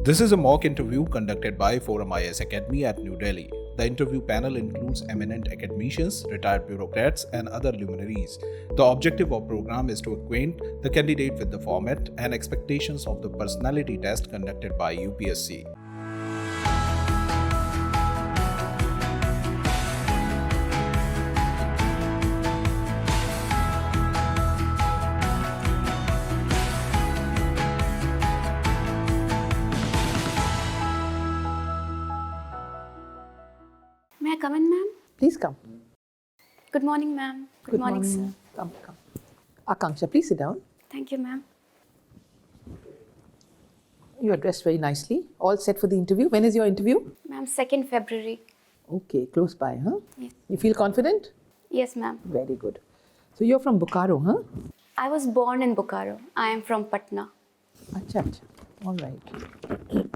This is a mock interview conducted by ForumIAS Academy at New Delhi. The interview panel includes eminent academicians, retired bureaucrats, and other luminaries. The objective of the program is to acquaint the candidate with the format and expectations of the personality test conducted by UPSC. May I come in, ma'am? Please come. Good morning, ma'am. Good morning, sir. Come. Akanksha, please sit down. Thank you, ma'am. You are dressed very nicely. All set for the interview. When is your interview? Ma'am, 2nd February. Okay, close by, huh? Yes. You feel confident? Yes, ma'am. Very good. So you're from Bokaro, huh? I was born in Bokaro. I am from Patna. Acha. All right.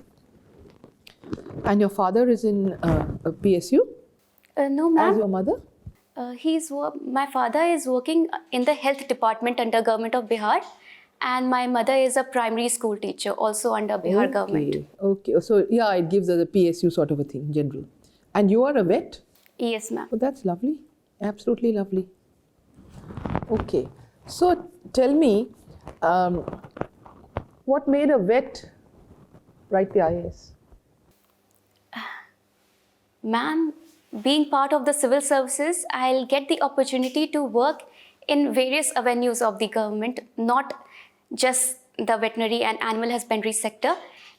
And your father is in PSU? No, As ma'am. your mother? My father is working in the health department under government of Bihar, and my mother is a primary school teacher, also under Bihar government. Okay. So yeah, it gives us a PSU sort of a thing, general. And you are a vet? Yes, ma'am. Oh, that's lovely. Absolutely lovely. Okay. So tell me, what made a vet write the IAS? Ma'am, being part of the civil services, I'll get the opportunity to work in various avenues of the government, not just the veterinary and animal husbandry sector,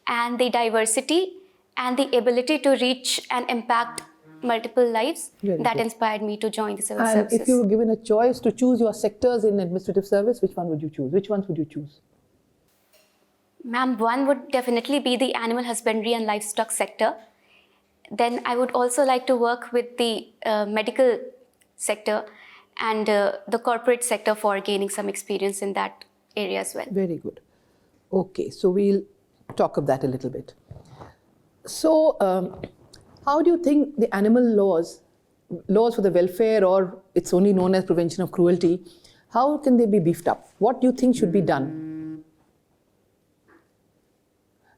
and the diversity and the ability to reach and impact multiple lives. Very that good. Inspired me to join the civil And services. if you were given a choice to choose your sectors in administrative service, which one would you choose? Which ones would you choose? Ma'am, one would definitely be the animal husbandry and livestock sector. Then I would also like to work with the medical sector and the corporate sector for gaining some experience in that area as well. Very good. Okay, so we'll talk of that a little bit. So, how do you think the animal laws for the welfare, or it's only known as prevention of cruelty, how can they be beefed up? What do you think should be done?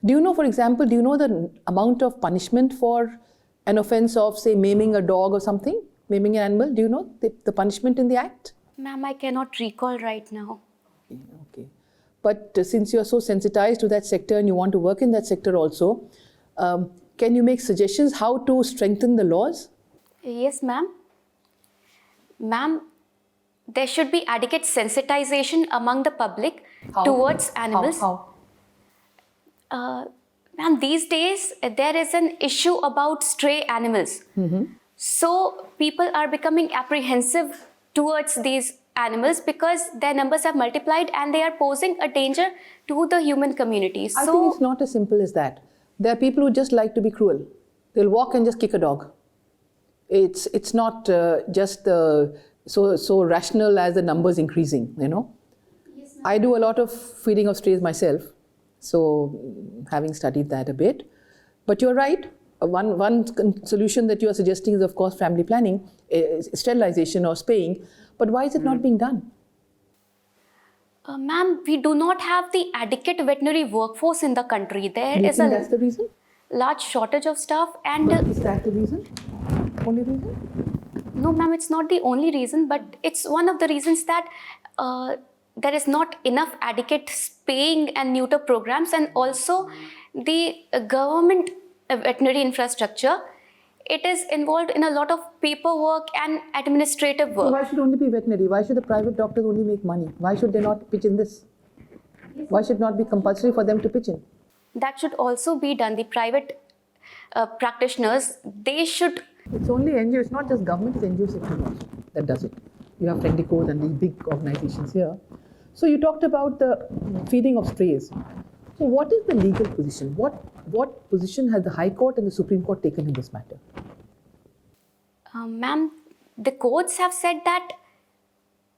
Do you know, for example, the amount of punishment for an offense of, say, maiming a dog or something, maiming an animal? Do you know the punishment in the act? Ma'am, I cannot recall right now. Okay. But since you are so sensitized to that sector and you want to work in that sector also, can you make suggestions how to strengthen the laws? Yes, ma'am. Ma'am, there should be adequate sensitization among the public towards animals. How? Ma'am, these days there is an issue about stray animals. So people are becoming apprehensive towards these animals because their numbers have multiplied and they are posing a danger to the human community. I think it's not as simple as that. There are people who just like to be cruel. They'll walk and just kick a dog. It's not just so rational as the numbers increasing, you know. Yes, I do a lot of feeding of strays myself, so having studied that a bit. But you're right. One solution that you are suggesting is, of course, family planning, sterilization or spaying. But why is it not being done? Ma'am, we do not have the adequate veterinary workforce in the country. There Do you is think a that's the reason? large shortage of staff and... But is that the reason? Only reason? No, ma'am, it's not the only reason, but it's one of the reasons that there is not enough adequate spaying and neuter programs, and also the government veterinary infrastructure. It is involved in a lot of paperwork and administrative So work. why should only be veterinary? Why should the private doctors only make money? Why should they not pitch in this? Why should it not be compulsory for them to pitch in? That should also be done. The private practitioners, they should... It's only NGO, it's not just government, it's NGO sector also that does it. You have Friendly Code and these big organizations here. So you talked about the feeding of strays. So what is the legal position? What position has the High Court and the Supreme Court taken in this matter? Ma'am, the courts have said that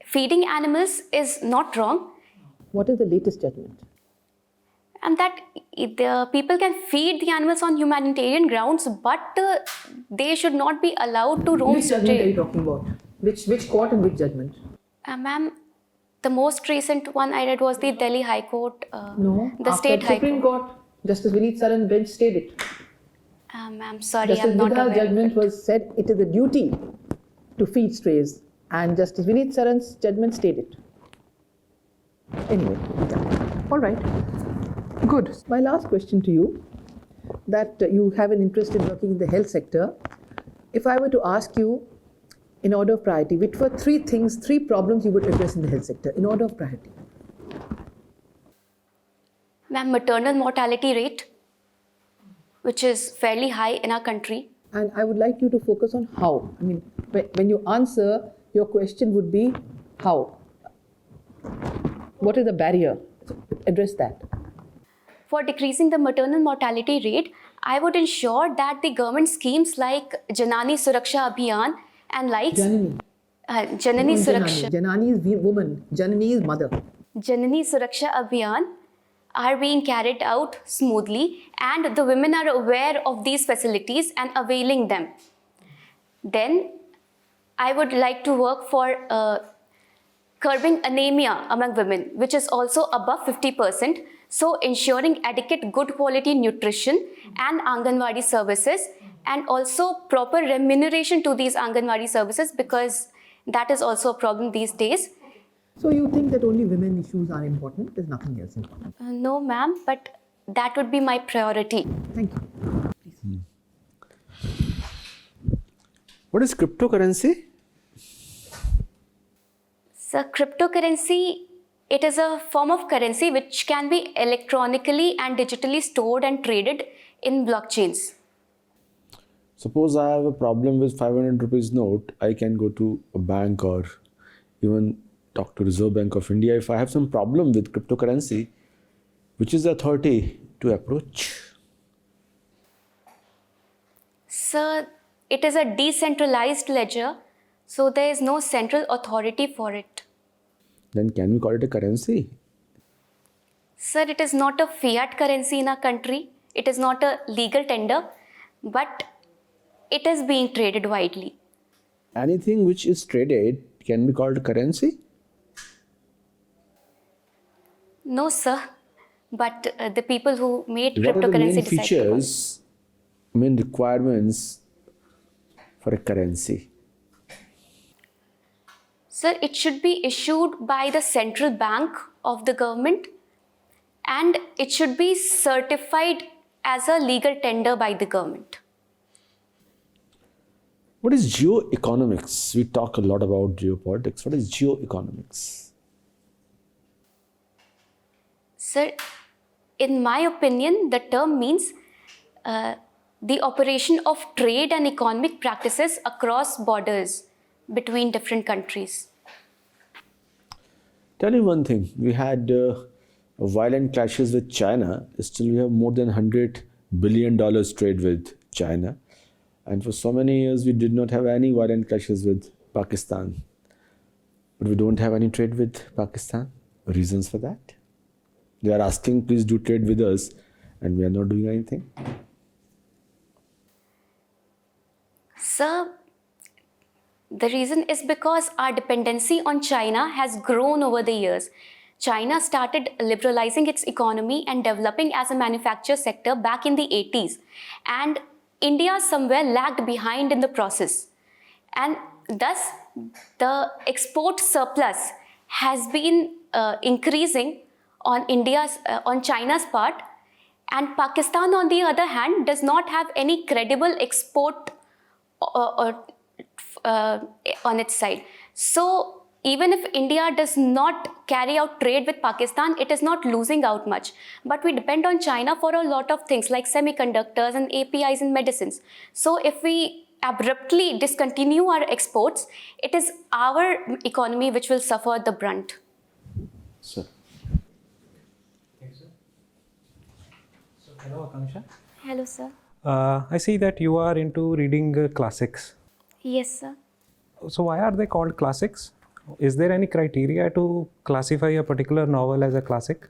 feeding animals is not wrong, What is the latest judgment? and that the people can feed the animals on humanitarian grounds, but they should not be allowed to roam Which judgment are stray. you talking about? Which court and which judgment? Ma'am, the most recent one I read was the Delhi High Court, No, the after State High Supreme Court. Court. Justice Vineet Saran bench stayed it. I'm sorry, Justice I'm not Bihar aware judgment of it. was said it is a duty to feed strays, and Justice Vineet Saran's judgment stayed it. Anyway, yeah. All right. Good. My last question to you, that you have an interest in working in the health sector. If I were to ask you, in order of priority, which were three problems you would address in the health sector, in order of priority? Ma'am, maternal mortality rate, which is fairly high in our country. And I would like you to focus on how. I mean, when you answer, your question would be how. What is the barrier? Address that. For decreasing the maternal mortality rate, I would ensure that the government schemes like Janani Suraksha Abhiyan and likes Janani. Janani No, Suraksha. Janani is woman. Janani is mother. Janani Suraksha Abhiyan are being carried out smoothly, and the women are aware of these facilities and availing them. Then I would like to work for curbing anemia among women, which is also above 50%. So ensuring adequate good quality nutrition and Anganwadi services, and also proper remuneration to these Anganwadi services, because that is also a problem these days. So you think that only women issues are important? There's nothing else important. No, ma'am, but that would be my priority. Thank you. Please. What is cryptocurrency? So cryptocurrency, it is a form of currency which can be electronically and digitally stored and traded in blockchains. Suppose I have a problem with 500 rupees note, I can go to a bank or even talk to Reserve Bank of India. If I have some problem with cryptocurrency, which is the authority to approach? So it is a decentralized ledger, so there is no central authority for it. Then can we call it a currency? Sir, it is not a fiat currency in our country. It is not a legal tender, but it is being traded widely. Anything which is traded can be called a currency? No, sir. But the people who made What are the cryptocurrency main decided to call it. features, main requirements for a currency? Sir, it should be issued by the central bank of the government, and it should be certified as a legal tender by the government. What is geoeconomics? We talk a lot about geopolitics. What is geoeconomics? Sir, in my opinion, the term means the operation of trade and economic practices across borders between different countries. Tell me one thing. We had violent clashes with China. Still, we have more than $100 billion trade with China. And for so many years, we did not have any violent clashes with Pakistan. But we don't have any trade with Pakistan. Reasons for that? They are asking, please do trade with us, and we are not doing anything. Sir, the reason is because our dependency on China has grown over the years. China started liberalizing its economy and developing as a manufacture sector back in the 80s. And India somewhere lagged behind in the process. And thus, the export surplus has been increasing on China's part. And Pakistan, on the other hand, does not have any credible export on its side. So even if India does not carry out trade with Pakistan, it is not losing out much. But we depend on China for a lot of things like semiconductors and APIs and medicines. So if we abruptly discontinue our exports, it is our economy which will suffer the brunt. Sir. Thanks, sir. So, hello, Akansha. Hello, sir. I see that you are into reading classics. Yes, sir. So, why are they called classics? Is there any criteria to classify a particular novel as a classic?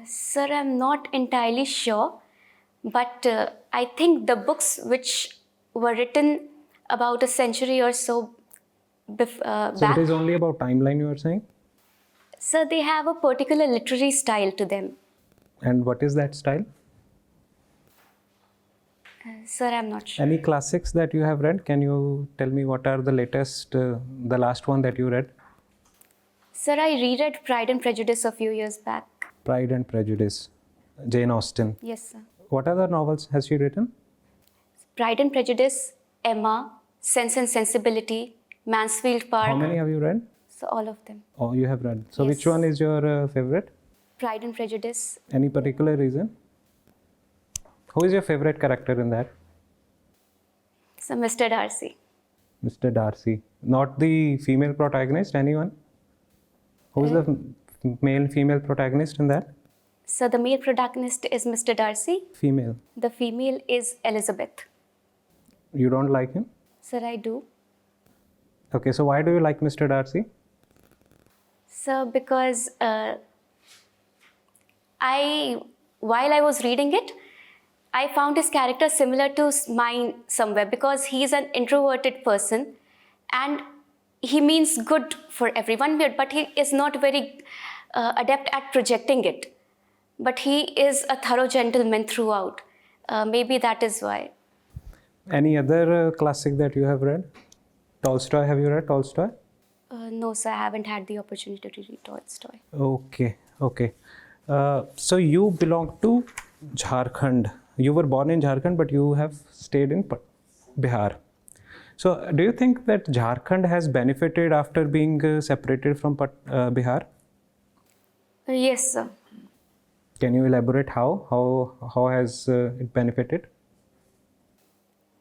Sir, I'm not entirely sure, but I think the books which were written about a century or so So, back, it is only about timeline you are saying? sir, they have a particular literary style to them. And what is that style? Sir, I'm not sure. Any classics that you have read? Can you tell me what are the latest, the last one that you read? Sir, I reread Pride and Prejudice a few years back. Pride and Prejudice, Jane Austen. Yes, sir. What other novels has she written? Pride and Prejudice, Emma, Sense and Sensibility, Mansfield Park. How many have you read? So all of them. Oh, you have read. So Yes. which one is your favorite? Pride and Prejudice. Any particular reason? Who is your favorite character in that? So Mr. Darcy. Mr. Darcy. Not the female protagonist, anyone? Who is the male female protagonist in that? So the male protagonist is Mr. Darcy. Female. The female is Elizabeth. You don't like him? Sir, I do. Okay, so why do you like Mr. Darcy? So because while I was reading it, I found his character similar to mine somewhere, because he is an introverted person and he means good for everyone, but he is not very adept at projecting it. But he is a thorough gentleman throughout. Maybe that is why. Any other classic that you have read? Tolstoy, have you read Tolstoy? No, sir, I haven't had the opportunity to read Tolstoy. Okay, okay. So you belong to Jharkhand. You were born in Jharkhand, but you have stayed in Bihar. So do you think that Jharkhand has benefited after being separated from Bihar? Yes, sir. Can you elaborate how? How has it benefited?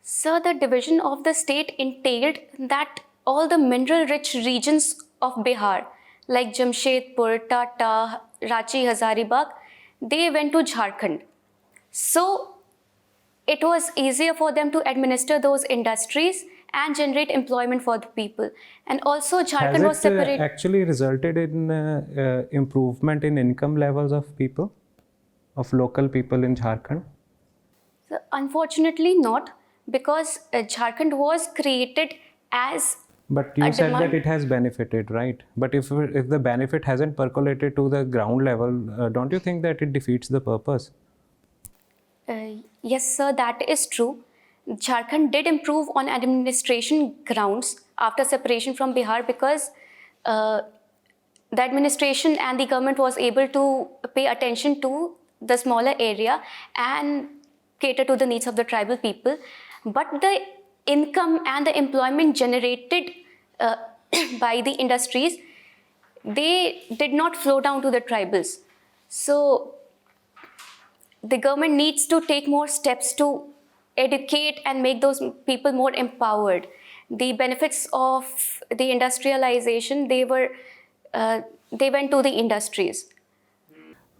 So the division of the state entailed that all the mineral-rich regions of Bihar, like Jamshedpur, Tata, Ranchi, Hazaribagh, they went to Jharkhand. So it was easier for them to administer those industries and generate employment for the people. And also Jharkhand was Has it separated. actually resulted in improvement in income levels of people, of local people in Jharkhand? So unfortunately not, because Jharkhand was created as But you a said demand. that it has benefited, right? But if the benefit hasn't percolated to the ground level, don't you think that it defeats the purpose? Yes, sir, that is true. Jharkhand did improve on administration grounds after separation from Bihar, because the administration and the government was able to pay attention to the smaller area and cater to the needs of the tribal people. But the income and the employment generated by the industries, they did not flow down to the tribals. So the government needs to take more steps to educate and make those people more empowered. The benefits of the industrialization, they went to the industries.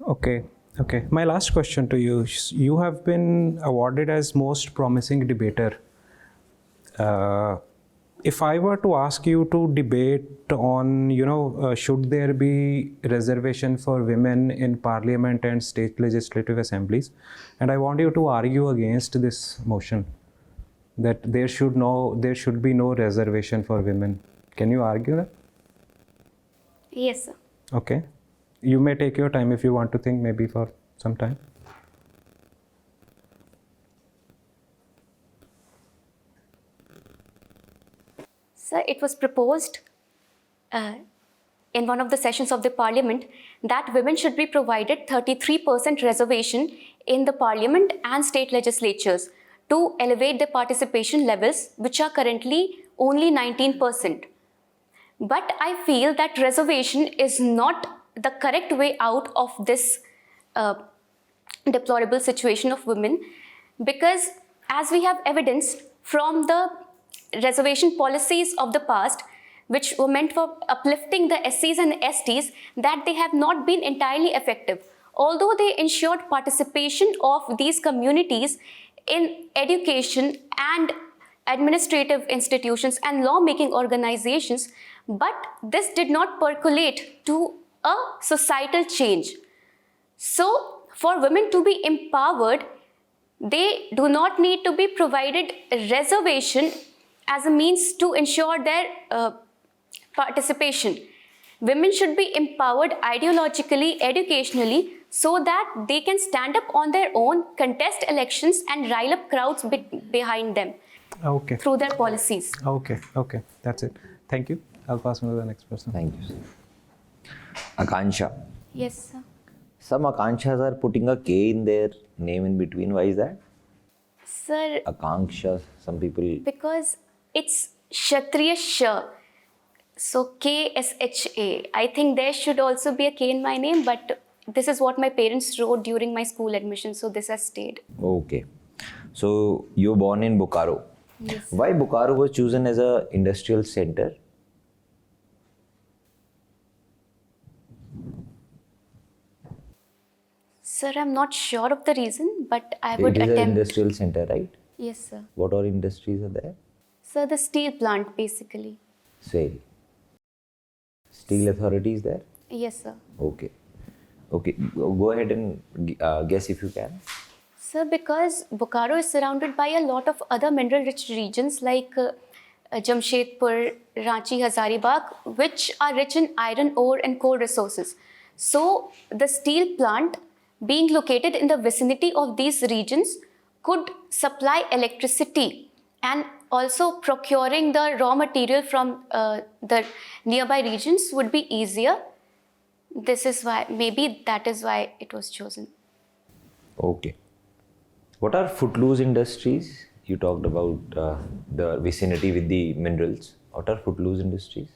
Okay, okay. My last question to you. You have been awarded as most promising debater. If I were to ask you to debate on, should there be reservation for women in parliament and state legislative assemblies, and I want you to argue against this motion that there should be no reservation for women. Can you argue that? Yes, sir. Okay. You may take your time if you want to think, maybe for some time. Sir, it was proposed in one of the sessions of the parliament that women should be provided 33% reservation in the parliament and state legislatures to elevate their participation levels, which are currently only 19%. But I feel that reservation is not the correct way out of this deplorable situation of women, because as we have evidenced from the reservation policies of the past, which were meant for uplifting the SCs and STs, that they have not been entirely effective. Although they ensured participation of these communities in education and administrative institutions and lawmaking organizations, but this did not percolate to a societal change. So, for women to be empowered, they do not need to be provided reservation as a means to ensure their participation. Women should be empowered ideologically, educationally, so that they can stand up on their own, contest elections, and rile up crowds behind them Okay. through their policies. Okay. Okay. That's it. Thank you. I'll pass on to the next person. Thank you, sir. Akansha. Yes, sir. Some Akanshas are putting a K in their name in between. Why is that? Sir, Akanksha, some people. because it's Kshatriya Sha. So KSHA. I think there should also be a K in my name, but this is what my parents wrote during my school admission, so this has stayed. Okay. So you were born in Bokaro. Yes. Why Bokaro was chosen as a industrial center? Sir, I'm not sure of the reason, but I It would is an attempt. industrial center, right? Yes, sir. What all industries are there? Sir, the steel plant, basically. Say. Steel authority is there? Yes, sir. Okay. Okay. Go ahead and guess if you can. Sir, because Bokaro is surrounded by a lot of other mineral-rich regions like Jamshedpur, Ranchi, Hazaribagh, which are rich in iron ore and coal resources. So, the steel plant being located in the vicinity of these regions could supply electricity, and also procuring the raw material from the nearby regions would be easier. This is why, maybe that is why it was chosen. Okay. What are footloose industries? You talked about the vicinity with the minerals. What are footloose industries?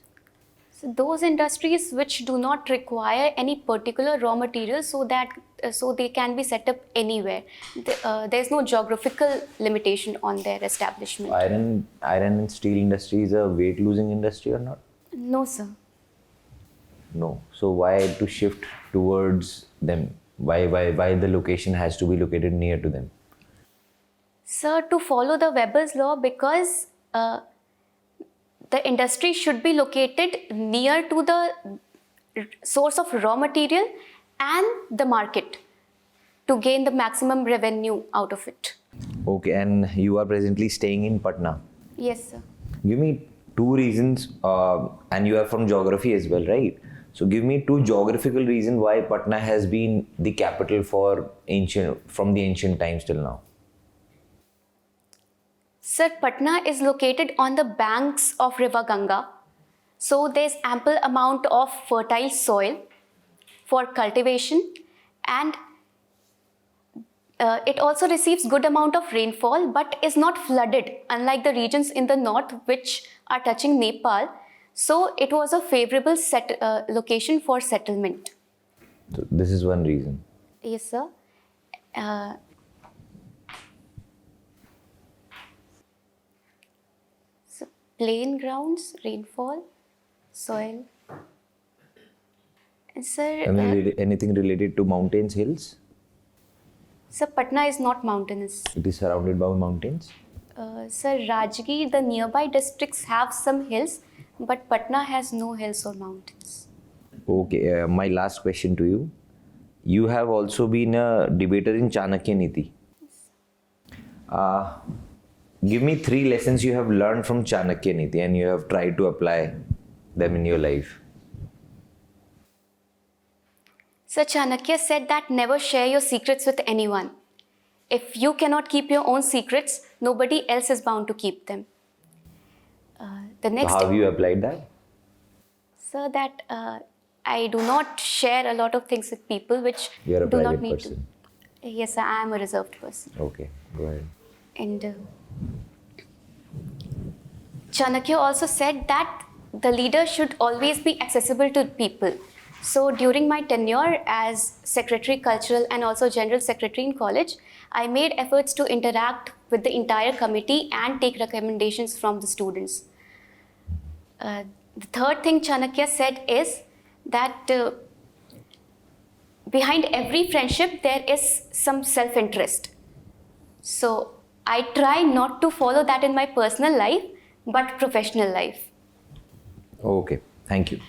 So those industries which do not require any particular raw material, so they can be set up anywhere. There's no geographical limitation on their establishment. Iron and steel industry is a weight losing industry or not? No, sir. No. So why to shift towards them? Why the location has to be located near to them? Sir, to follow the Weber's law, because the industry should be located near to the source of raw material and the market to gain the maximum revenue out of it. Okay, and you are presently staying in Patna. Yes, sir. Give me two reasons, and you are from geography as well, right? So give me two geographical reasons why Patna has been the capital from the ancient times till now. Sir, Patna is located on the banks of River Ganga. So there's ample amount of fertile soil for cultivation, and it also receives good amount of rainfall but is not flooded, unlike the regions in the north which are touching Nepal. So it was a favorable location for settlement. So this is one reason. Yes, sir. So plain grounds, rainfall, soil. And sir, Anything related to mountains, hills? sir, Patna is not mountainous. It is surrounded by mountains. Sir, Rajgir, the nearby districts have some hills, but Patna has no hills or mountains. Okay, my last question to you. You have also been a debater in Chanakya Niti. Give me 3 lessons you have learned from Chanakya Niti and you have tried to apply them in your life. Sir, Chanakya said that never share your secrets with anyone. If you cannot keep your own secrets, nobody else is bound to keep them. The So next, how have you applied that? sir, that I do not share a lot of things with people which You are a do not private need person. to. Yes, sir, I am a reserved person. Okay, go ahead. And Chanakya also said that the leader should always be accessible to people. So during my tenure as Secretary Cultural and also General Secretary in college, I made efforts to interact with the entire committee and take recommendations from the students. The third thing Chanakya said is that behind every friendship there is some self-interest. So I try not to follow that in my personal life, but professional life. Okay, thank you.